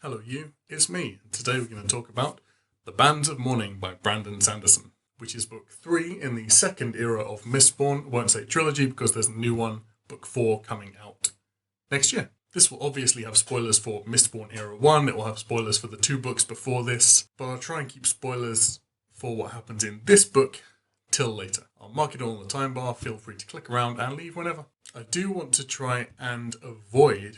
Hello you, it's me. Today we're going to talk about The Bands of Mourning by Brandon Sanderson, which is book 3 in the second era of Mistborn. Won't say trilogy because there's a new one, book 4, coming out next year. This will obviously have spoilers for Mistborn Era 1, it will have spoilers for the 2 books before this, but I'll try and keep spoilers for what happens in this book till later. I'll mark it all on the time bar, feel free to click around and leave whenever. I do want to try and avoid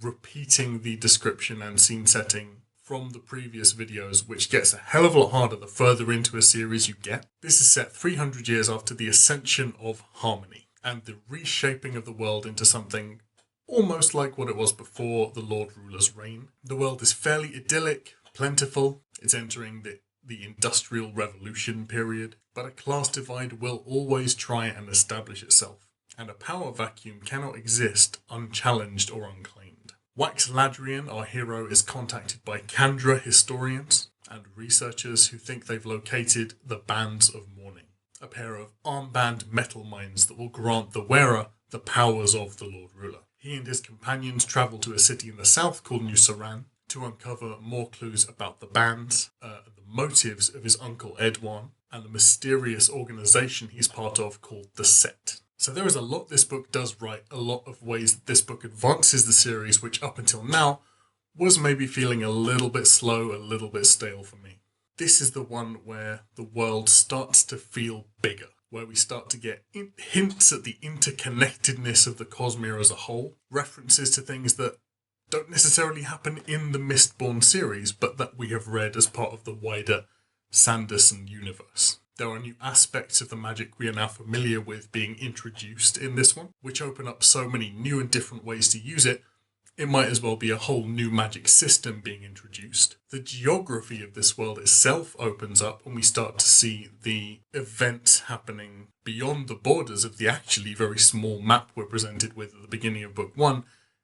repeating the description and scene setting from the previous videos, which gets a hell of a lot harder the further into a series you get. This is set 300 years after the ascension of Harmony and the reshaping of the world into something almost like what it was before the Lord Ruler's reign. The world is fairly idyllic, plentiful, it's entering the Industrial Revolution period, but a class divide will always try and establish itself, and a power vacuum cannot exist unchallenged or unclaimed. Wax Ladrian, our hero, is contacted by Kandra historians and researchers who think they've located the Bands of Mourning, a pair of armband metal mines that will grant the wearer the powers of the Lord Ruler. He and his companions travel to a city in the south called New Saran to uncover more clues about the bands, the motives of his uncle Edwan, and the mysterious organisation he's part of called the Set. So there is a lot this book does right, a lot of ways that this book advances the series, which up until now was maybe feeling a little bit slow, a little bit stale for me. This is the one where the world starts to feel bigger, where we start to get hints at the interconnectedness of the Cosmere as a whole, references to things that don't necessarily happen in the Mistborn series, but that we have read as part of the wider Sanderson universe. There are new aspects of the magic we are now familiar with being introduced in this one, which open up so many new and different ways to use it. It might as well be a whole new magic system being introduced. The geography of this world itself opens up when we start to see the events happening beyond the borders of the actually very small map we're presented with at the beginning of book 1,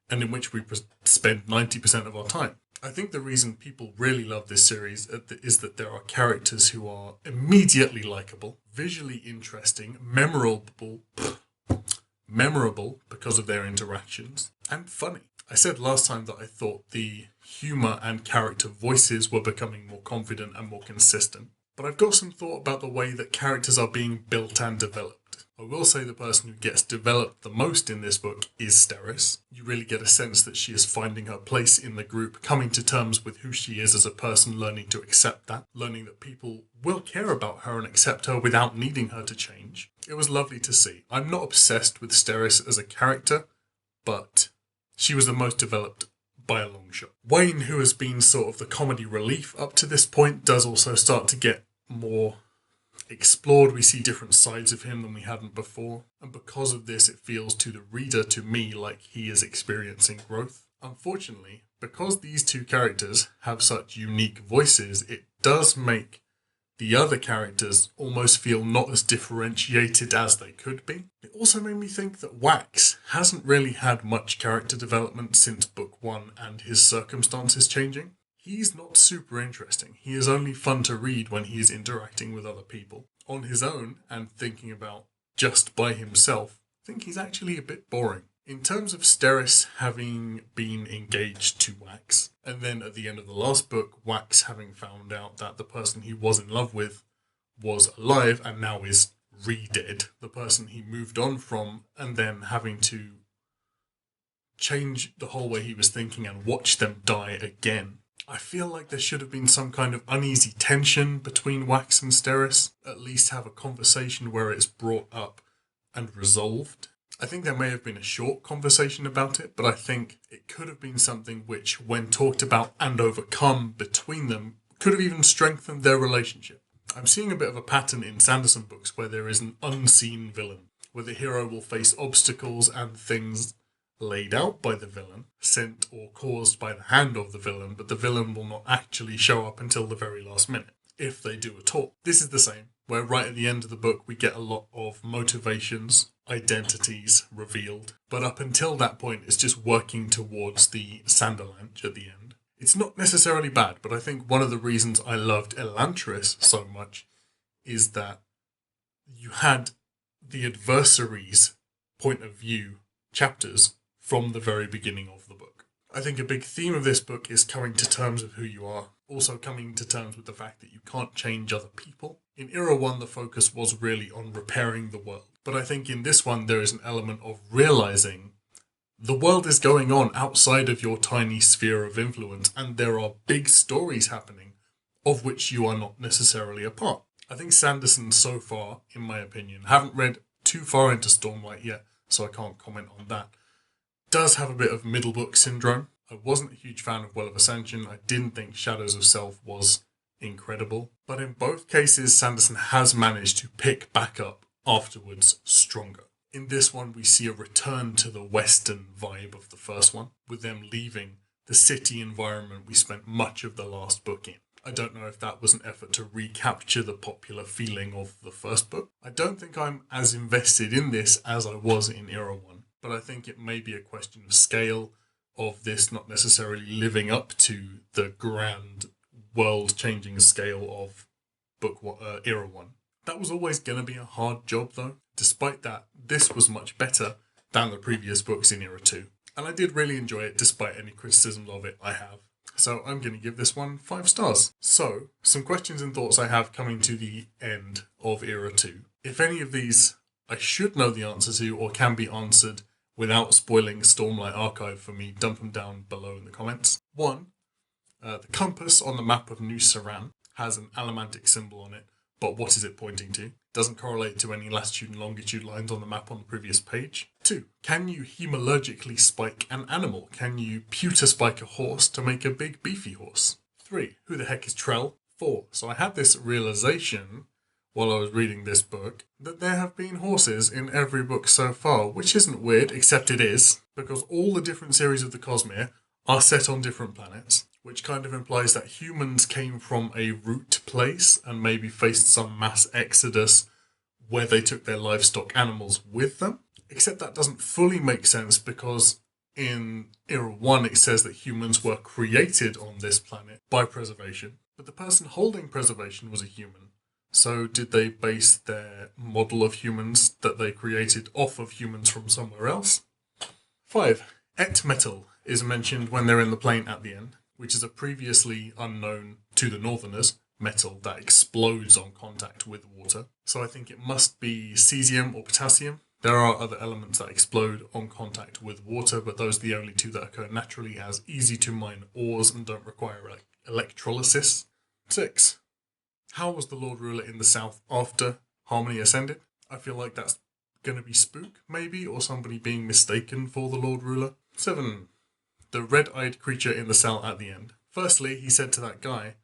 and in which we spend 90% of our time. I think the reason people really love this series is that there are characters who are immediately likable, visually interesting, memorable because of their interactions, and funny. I said last time that I thought the humour and character voices were becoming more confident and more consistent, but I've got some thought about the way that characters are being built and developed. I will say the person who gets developed the most in this book is Steris. You really get a sense that she is finding her place in the group, coming to terms with who she is as a person, learning to accept that, learning that people will care about her and accept her without needing her to change. It was lovely to see. I'm not obsessed with Steris as a character, but she was the most developed by a long shot. Wayne, who has been sort of the comedy relief up to this point, does also start to get more explored. We see different sides of him than we hadn't before, and because of this it feels to the reader, to me, like he is experiencing growth. Unfortunately, because these two characters have such unique voices, it does make the other characters almost feel not as differentiated as they could be. It also made me think that Wax hasn't really had much character development since book 1 and his circumstances changing. He's not super interesting. He is only fun to read when he is interacting with other people. On his own, and thinking about just by himself, I think he's actually a bit boring. In terms of Steris having been engaged to Wax, and then at the end of the last book, Wax having found out that the person he was in love with was alive and now is re-dead, the person he moved on from, and then having to change the whole way he was thinking and watch them die again. I feel like there should have been some kind of uneasy tension between Wax and Steris, at least have a conversation where it's brought up and resolved. I think there may have been a short conversation about it, but I think it could have been something which, when talked about and overcome between them, could have even strengthened their relationship. I'm seeing a bit of a pattern in Sanderson books where there is an unseen villain, where the hero will face obstacles and things laid out by the villain, sent or caused by the hand of the villain, but the villain will not actually show up until the very last minute, if they do at all. This is the same, where right at the end of the book we get a lot of motivations, identities revealed, but up until that point it's just working towards the Sanderlanche at the end. It's not necessarily bad, but I think one of the reasons I loved Elantris so much is that you had the adversary's point of view chapters from the very beginning of the book. I think a big theme of this book is coming to terms with who you are. Also coming to terms with the fact that you can't change other people. In Era 1, the focus was really on repairing the world. But I think in this one, there is an element of realizing the world is going on outside of your tiny sphere of influence, and there are big stories happening of which you are not necessarily a part. I think Sanderson so far, in my opinion, haven't read too far into Stormlight yet, so I can't comment on that, does have a bit of middle book syndrome. I wasn't a huge fan of Well of Ascension. I didn't think Shadows of Self was incredible. But in both cases, Sanderson has managed to pick back up afterwards stronger. In this one, we see a return to the Western vibe of the first one, with them leaving the city environment we spent much of the last book in. I don't know if that was an effort to recapture the popular feeling of the first book. I don't think I'm as invested in this as I was in Era 1, but I think it may be a question of scale, of this not necessarily living up to the grand world-changing scale of Era 1. That was always going to be a hard job though. Despite that, this was much better than the previous books in Era 2. And I did really enjoy it despite any criticisms of it I have. So I'm going to give this one 5 stars. So, some questions and thoughts I have coming to the end of Era 2. If any of these I should know the answer to or can be answered without spoiling Stormlight Archive for me, dump them down below in the comments. 1. The compass on the map of New Saran has an allomantic symbol on it, but what is it pointing to? Doesn't correlate to any latitude and longitude lines on the map on the previous page. 2. Can you hemologically spike an animal? Can you pewter spike a horse to make a big beefy horse? 3. Who the heck is Trell? 4. So I had this realization while I was reading this book that there have been horses in every book so far, which isn't weird, except it is, because all the different series of the Cosmere are set on different planets, which kind of implies that humans came from a root place and maybe faced some mass exodus where they took their livestock animals with them. Except that doesn't fully make sense because in Era 1 it says that humans were created on this planet by preservation, but the person holding preservation was a human. So did they base their model of humans that they created off of humans from somewhere else? 5. Et metal is mentioned when they're in the plane at the end, which is a previously unknown to the Northerners metal that explodes on contact with water. So I think it must be cesium or potassium. There are other elements that explode on contact with water, but those are the only two that occur naturally as easy to mine ores and don't require electrolysis. 6. How was the Lord Ruler in the South after Harmony ascended? I feel like that's going to be Spook, maybe, or somebody being mistaken for the Lord Ruler. 7. The red-eyed creature in the cell at the end. Firstly, he said to that guy,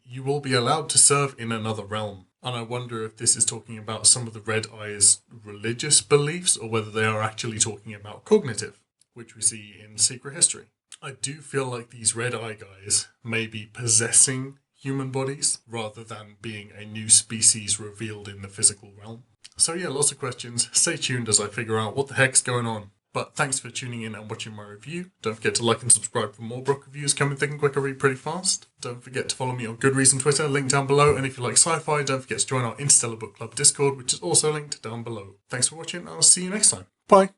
you will be allowed to serve in another realm. And I wonder if this is talking about some of the Red Eye's religious beliefs or whether they are actually talking about cognitive, which we see in Secret History. I do feel like these Red Eye guys may be possessing human bodies rather than being a new species revealed in the physical realm. So yeah, lots of questions. Stay tuned as I figure out what the heck's going on. But thanks for tuning in and watching my review. Don't forget to like and subscribe for more book reviews coming thick and quick. I read pretty fast. Don't forget to follow me on Goodreads and Twitter, link down below. And if you like sci-fi, don't forget to join our Interstellar Book Club Discord, which is also linked down below. Thanks for watching, and I'll see you next time. Bye!